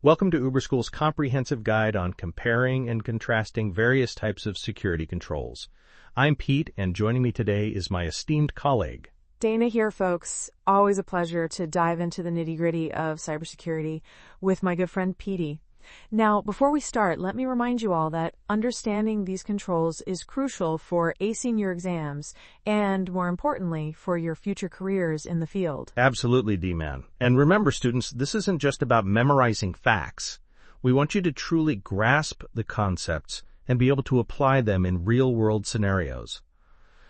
Welcome to UberSchool's comprehensive guide on comparing and contrasting various types of security controls. I'm Pete, and joining me today is my esteemed colleague. Dana here, folks. Always a pleasure to dive into the nitty-gritty of cybersecurity with my good friend Petey. Now, before we start, let me remind you all that understanding these controls is crucial for acing your exams and, more importantly, for your future careers in the field. Absolutely, D-Man. And remember, students, this isn't just about memorizing facts. We want you to truly grasp the concepts and be able to apply them in real-world scenarios.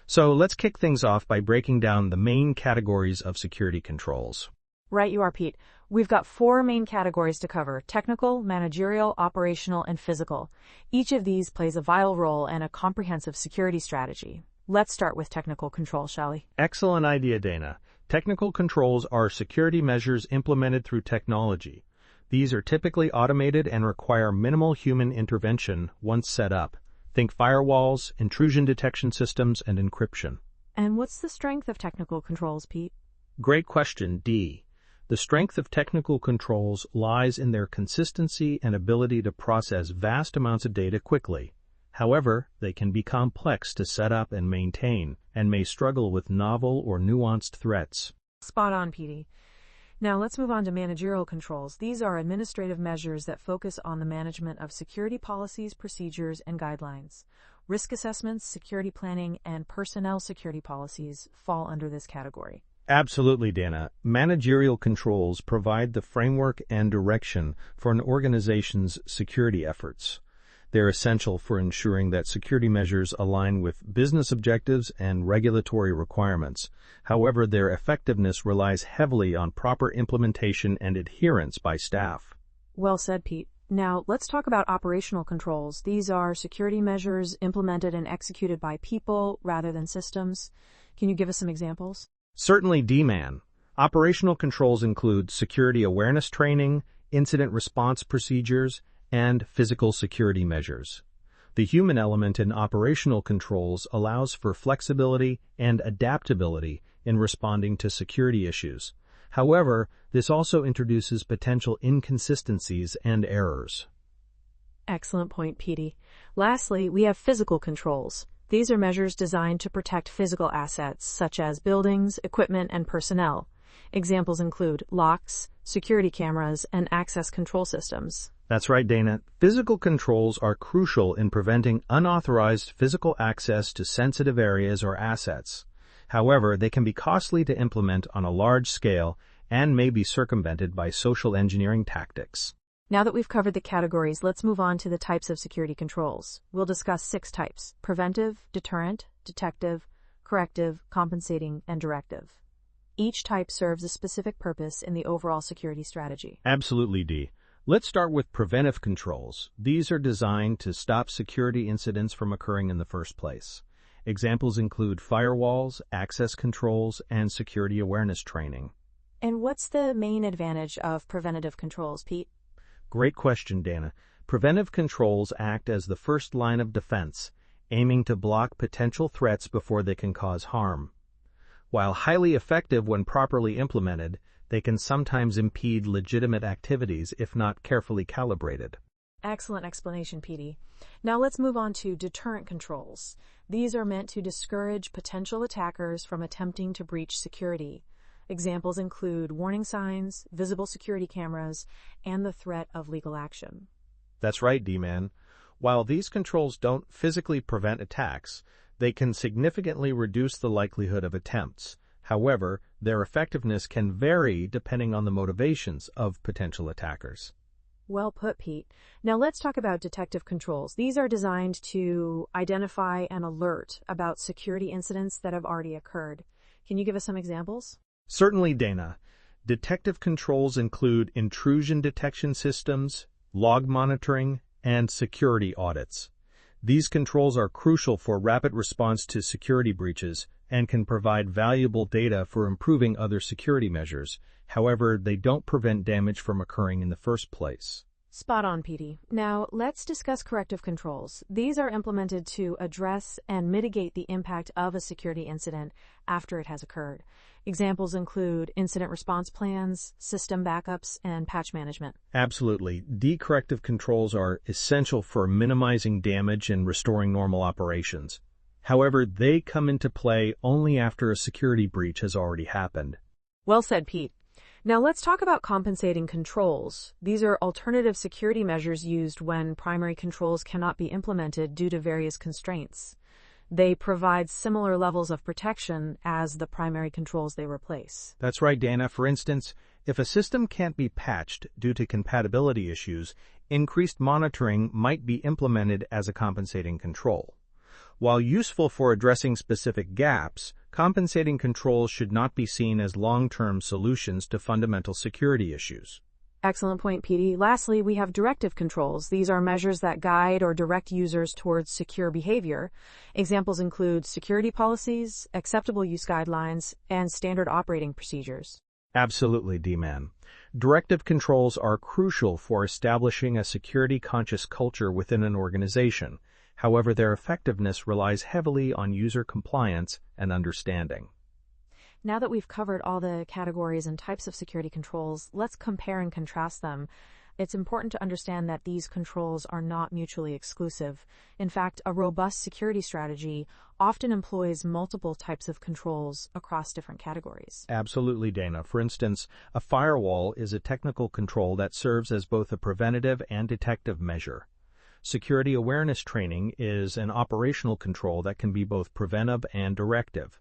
So let's kick things off by breaking down the main categories of security controls. Right you are, Pete. We've got 4 main categories to cover: technical, managerial, operational, and physical. Each of these plays a vital role in a comprehensive security strategy. Let's start with technical control, shall we? Excellent idea, Dana. Technical controls are security measures implemented through technology. These are typically automated and require minimal human intervention once set up. Think firewalls, intrusion detection systems, and encryption. And what's the strength of technical controls, Pete? Great question, D. The strength of technical controls lies in their consistency and ability to process vast amounts of data quickly. However, they can be complex to set up and maintain, and may struggle with novel or nuanced threats. Spot on, Petey. Now let's move on to managerial controls. These are administrative measures that focus on the management of security policies, procedures, and guidelines. Risk assessments, security planning, and personnel security policies fall under this category. Absolutely, Dana. Managerial controls provide the framework and direction for an organization's security efforts. They're essential for ensuring that security measures align with business objectives and regulatory requirements. However, their effectiveness relies heavily on proper implementation and adherence by staff. Well said, Pete. Now, let's talk about operational controls. These are security measures implemented and executed by people rather than systems. Can you give us some examples? Certainly, D-Man. Operational controls include security awareness training, incident response procedures, and physical security measures. The human element in operational controls allows for flexibility and adaptability in responding to security issues. However, this also introduces potential inconsistencies and errors. Excellent point, Petey. Lastly, we have physical controls. These are measures designed to protect physical assets, such as buildings, equipment, and personnel. Examples include locks, security cameras, and access control systems. That's right, Dana. Physical controls are crucial in preventing unauthorized physical access to sensitive areas or assets. However, they can be costly to implement on a large scale and may be circumvented by social engineering tactics. Now that we've covered the categories, let's move on to the types of security controls. We'll discuss 6 types: preventive, deterrent, detective, corrective, compensating, and directive. Each type serves a specific purpose in the overall security strategy. Absolutely, D. Let's start with preventive controls. These are designed to stop security incidents from occurring in the first place. Examples include firewalls, access controls, and security awareness training. And what's the main advantage of preventative controls, Pete? Great question, Dana. Preventive controls act as the first line of defense, aiming to block potential threats before they can cause harm. While highly effective when properly implemented, they can sometimes impede legitimate activities if not carefully calibrated. Excellent explanation, Petey. Now let's move on to deterrent controls. These are meant to discourage potential attackers from attempting to breach security. Examples include warning signs, visible security cameras, and the threat of legal action. That's right, D-Man. While these controls don't physically prevent attacks, they can significantly reduce the likelihood of attempts. However, their effectiveness can vary depending on the motivations of potential attackers. Well put, Pete. Now let's talk about detective controls. These are designed to identify and alert about security incidents that have already occurred. Can you give us some examples? Certainly, Dana. Detective controls include intrusion detection systems, log monitoring, and security audits. These controls are crucial for rapid response to security breaches and can provide valuable data for improving other security measures. However, they don't prevent damage from occurring in the first place. Spot on, Petey. Now, let's discuss corrective controls. These are implemented to address and mitigate the impact of a security incident after it has occurred. Examples include incident response plans, system backups, and patch management. Absolutely. Corrective controls are essential for minimizing damage and restoring normal operations. However, they come into play only after a security breach has already happened. Well said, Pete. Now let's talk about compensating controls. These are alternative security measures used when primary controls cannot be implemented due to various constraints. They provide similar levels of protection as the primary controls they replace. That's right, Dana. For instance, if a system can't be patched due to compatibility issues, increased monitoring might be implemented as a compensating control. While useful for addressing specific gaps, compensating controls should not be seen as long-term solutions to fundamental security issues. Excellent point, Petey. Lastly, we have directive controls. These are measures that guide or direct users towards secure behavior. Examples include security policies, acceptable use guidelines, and standard operating procedures. Absolutely, D-Man. Directive controls are crucial for establishing a security-conscious culture within an organization. However, their effectiveness relies heavily on user compliance and understanding. Now that we've covered all the categories and types of security controls, let's compare and contrast them. It's important to understand that these controls are not mutually exclusive. In fact, a robust security strategy often employs multiple types of controls across different categories. Absolutely, Dana. For instance, a firewall is a technical control that serves as both a preventative and detective measure. Security awareness training is an operational control that can be both preventive and directive.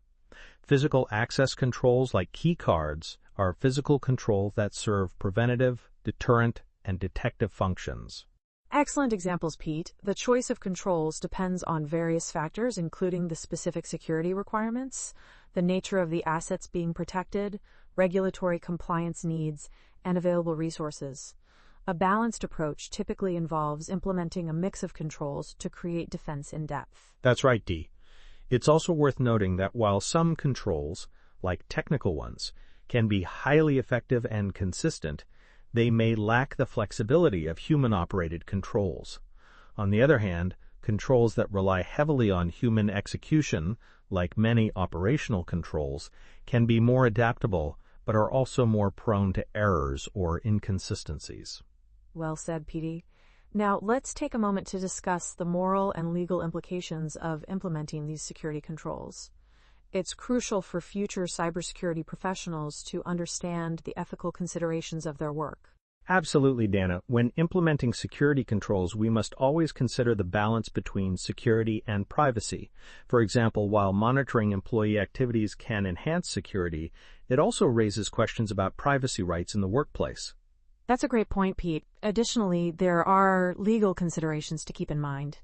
Physical access controls like key cards are physical controls that serve preventative, deterrent, and detective functions. Excellent examples, Pete. The choice of controls depends on various factors, including the specific security requirements, the nature of the assets being protected, regulatory compliance needs, and available resources. A balanced approach typically involves implementing a mix of controls to create defense in depth. That's right, Dee. It's also worth noting that while some controls, like technical ones, can be highly effective and consistent, they may lack the flexibility of human-operated controls. On the other hand, controls that rely heavily on human execution, like many operational controls, can be more adaptable but are also more prone to errors or inconsistencies. Well said, Petey. Now, let's take a moment to discuss the moral and legal implications of implementing these security controls. It's crucial for future cybersecurity professionals to understand the ethical considerations of their work. Absolutely, Dana. When implementing security controls, we must always consider the balance between security and privacy. For example, while monitoring employee activities can enhance security, it also raises questions about privacy rights in the workplace. That's a great point, Pete. Additionally, there are legal considerations to keep in mind.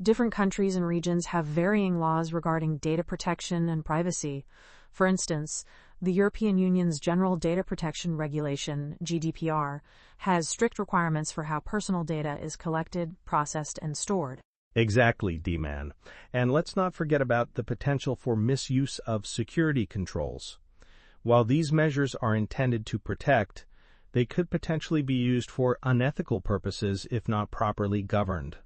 Different countries and regions have varying laws regarding data protection and privacy. For instance, the European Union's General Data Protection Regulation, GDPR, has strict requirements for how personal data is collected, processed, and stored. Exactly, D-Man. And let's not forget about the potential for misuse of security controls. While these measures are intended to protect, they could potentially be used for unethical purposes if not properly governed.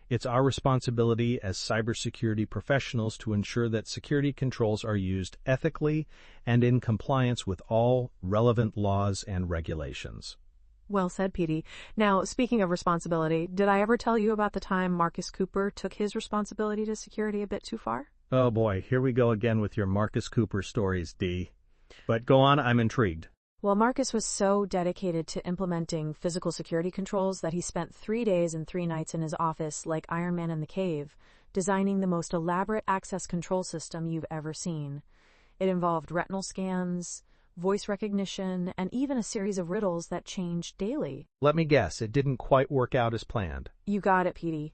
It's our responsibility as cybersecurity professionals to ensure that security controls are used ethically and in compliance with all relevant laws and regulations. Well said, Petey. Now, speaking of responsibility, did I ever tell you about the time Marcus Cooper took his responsibility to security a bit too far? Oh boy, here we go again with your Marcus Cooper stories, Dee. But go on, I'm intrigued. Well, Marcus was so dedicated to implementing physical security controls that he spent 3 days and 3 nights in his office like Iron Man in the cave, designing the most elaborate access control system you've ever seen. It involved retinal scans, voice recognition, and even a series of riddles that changed daily. Let me guess, it didn't quite work out as planned. You got it, Petey.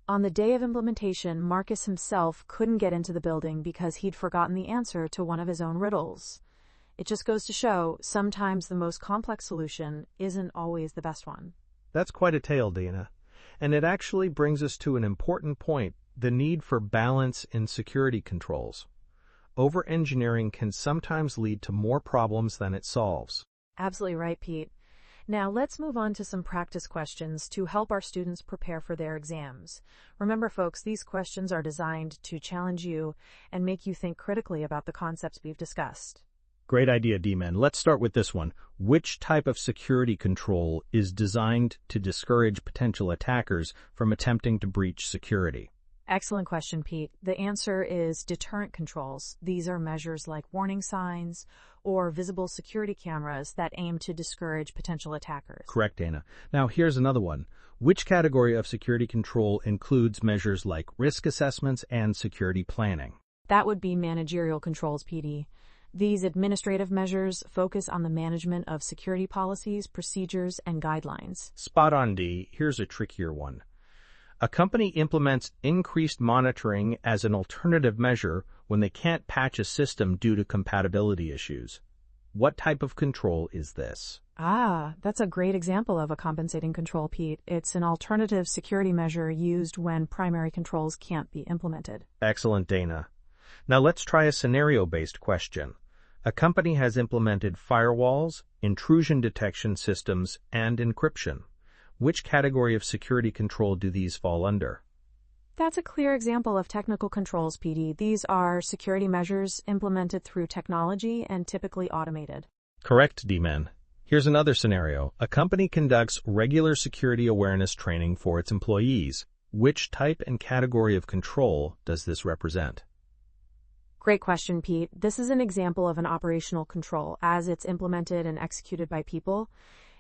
On the day of implementation, Marcus himself couldn't get into the building because he'd forgotten the answer to one of his own riddles. It just goes to show, sometimes the most complex solution isn't always the best one. That's quite a tale, Dana. And it actually brings us to an important point, the need for balance in security controls. Over-engineering can sometimes lead to more problems than it solves. Absolutely right, Pete. Now let's move on to some practice questions to help our students prepare for their exams. Remember, folks, these questions are designed to challenge you and make you think critically about the concepts we've discussed. Great idea, D-Man. Let's start with this one. Which type of security control is designed to discourage potential attackers from attempting to breach security? Excellent question, Pete. The answer is deterrent controls. These are measures like warning signs or visible security cameras that aim to discourage potential attackers. Correct, Dana. Now, here's another one. Which category of security control includes measures like risk assessments and security planning? That would be managerial controls, PD. These administrative measures focus on the management of security policies, procedures, and guidelines. Spot on, D. Here's a trickier one. A company implements increased monitoring as an alternative measure when they can't patch a system due to compatibility issues. What type of control is this? That's a great example of a compensating control, Pete. It's an alternative security measure used when primary controls can't be implemented. Excellent, Dana. Now let's try a scenario-based question. A company has implemented firewalls, intrusion detection systems, and encryption. Which category of security control do these fall under? That's a clear example of technical controls, PD. These are security measures implemented through technology and typically automated. Correct, D-Man. Here's another scenario. A company conducts regular security awareness training for its employees. Which type and category of control does this represent? Great question, Pete. This is an example of an operational control as it's implemented and executed by people.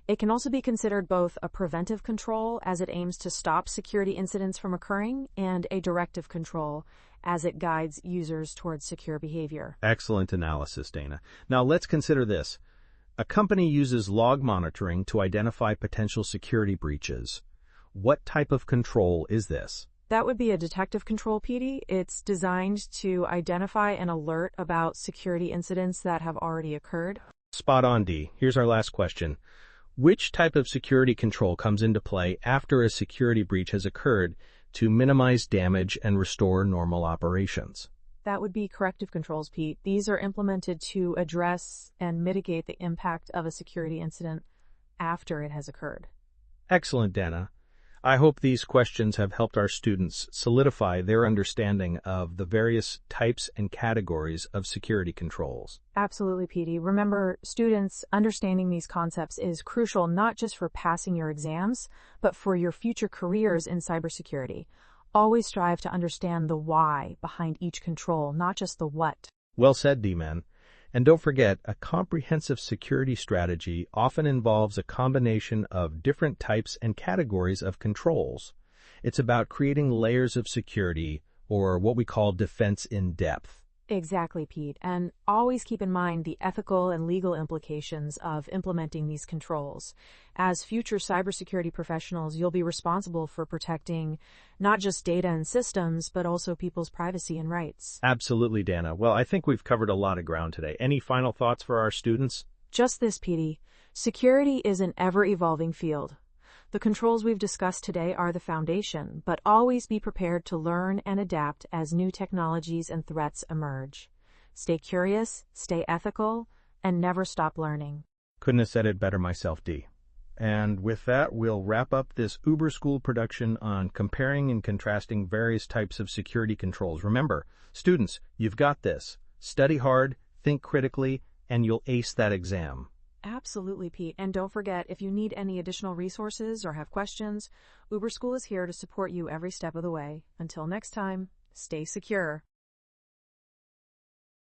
It can also be considered both a preventive control as it aims to stop security incidents from occurring and a directive control as it guides users towards secure behavior. Excellent analysis, Dana. Now let's consider this. A company uses log monitoring to identify potential security breaches. What type of control is this? That would be a detective control, PD. It's designed to identify and alert about security incidents that have already occurred. Spot on, D. Here's our last question. Which type of security control comes into play after a security breach has occurred to minimize damage and restore normal operations? That would be corrective controls, Pete. These are implemented to address and mitigate the impact of a security incident after it has occurred. Excellent, Dana. I hope these questions have helped our students solidify their understanding of the various types and categories of security controls. Absolutely, PD. Remember, students, understanding these concepts is crucial not just for passing your exams, but for your future careers in cybersecurity. Always strive to understand the why behind each control, not just the what. Well said, D-Man. And don't forget, a comprehensive security strategy often involves a combination of different types and categories of controls. It's about creating layers of security, or what we call defense in depth. Exactly, Pete. And always keep in mind the ethical and legal implications of implementing these controls. As future cybersecurity professionals, you'll be responsible for protecting not just data and systems, but also people's privacy and rights. Absolutely, Dana. Well, I think we've covered a lot of ground today. Any final thoughts for our students? Just this, Petey. Security is an ever-evolving field. The controls we've discussed today are the foundation, but always be prepared to learn and adapt as new technologies and threats emerge. Stay curious, stay ethical, and never stop learning. Couldn't have said it better myself, D. And with that, we'll wrap up this UberSchool production on comparing and contrasting various types of security controls. Remember, students, you've got this. Study hard, think critically, and you'll ace that exam. Absolutely, Pete. And don't forget, if you need any additional resources or have questions, UberSchool is here to support you every step of the way. Until next time, stay secure.